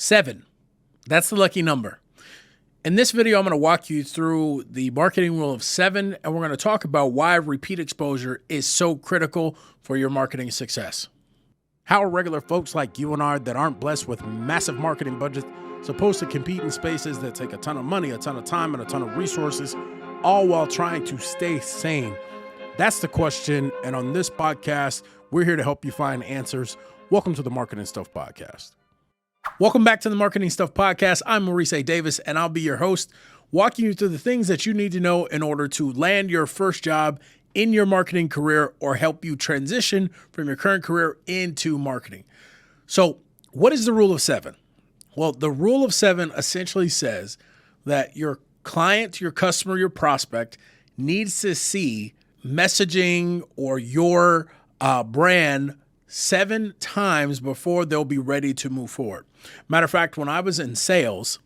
7. That's the lucky number. In this video, I'm going to walk you through the marketing rule of 7, and we're going to talk about why repeat exposure is so critical for your marketing success. How are regular folks like you and I that aren't blessed with massive marketing budgets supposed to compete in spaces that take a ton of money, a ton of time, and a ton of resources, all while trying to stay sane? That's the question, and on this podcast, we're here to help you find answers. Welcome to the Marketing Stuff Podcast. Welcome back to the Marketing Stuff Podcast. I'm Resay Davis, and I'll be your host, walking you through the things that you need to know in order to land your first job in your marketing career or help you transition from your current career into marketing. So what is the rule of 7? Well, the rule of 7 essentially says that your client, your customer, your prospect needs to see messaging or your brand 7 times before they'll be ready to move forward. Matter of fact, when I was in sales,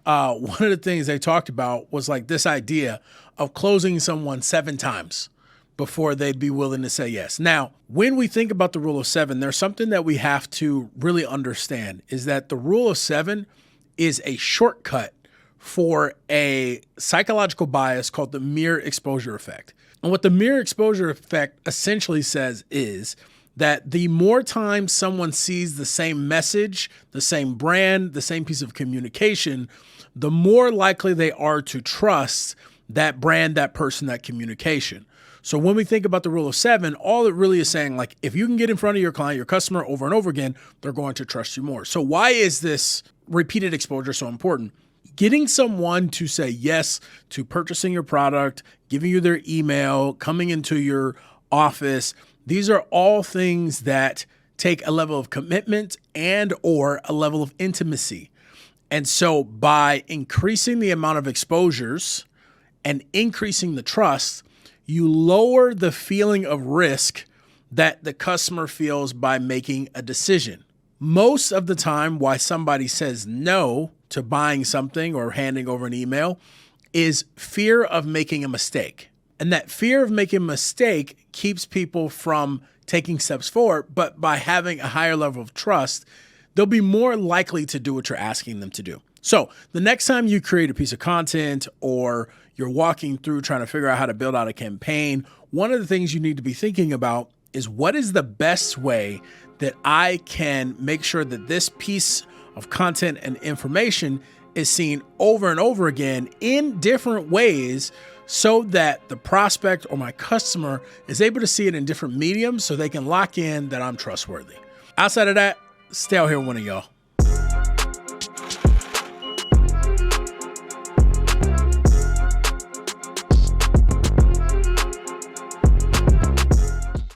one of the things they talked about was like this idea of closing someone 7 times before they'd be willing to say yes. Now, when we think about the rule of 7, there's something that we have to really understand is that the rule of 7 is a shortcut for a psychological bias called the mere exposure effect. And what the mere exposure effect essentially says is that the more times someone sees the same message, the same brand, the same piece of communication, the more likely they are to trust that brand, that person, that communication. So when we think about the rule of 7, all it really is saying, like, if you can get in front of your client, your customer over and over again, they're going to trust you more. So why is this repeated exposure so important? Getting someone to say yes to purchasing your product, giving you their email, coming into your office, these are all things that take a level of commitment and or a level of intimacy. And so by increasing the amount of exposures and increasing the trust, you lower the feeling of risk that the customer feels by making a decision. Most of the time, why somebody says no to buying something or handing over an email is fear of making a mistake. And that fear of making a mistake keeps people from taking steps forward. But by having a higher level of trust, they'll be more likely to do what you're asking them to do. So the next time you create a piece of content or you're walking through trying to figure out how to build out a campaign, one of the things you need to be thinking about is what is the best way that I can make sure that this piece of content and information is seen over and over again in different ways so that the prospect or my customer is able to see it in different mediums so they can lock in that I'm trustworthy. Outside of that, stay out here, one of y'all.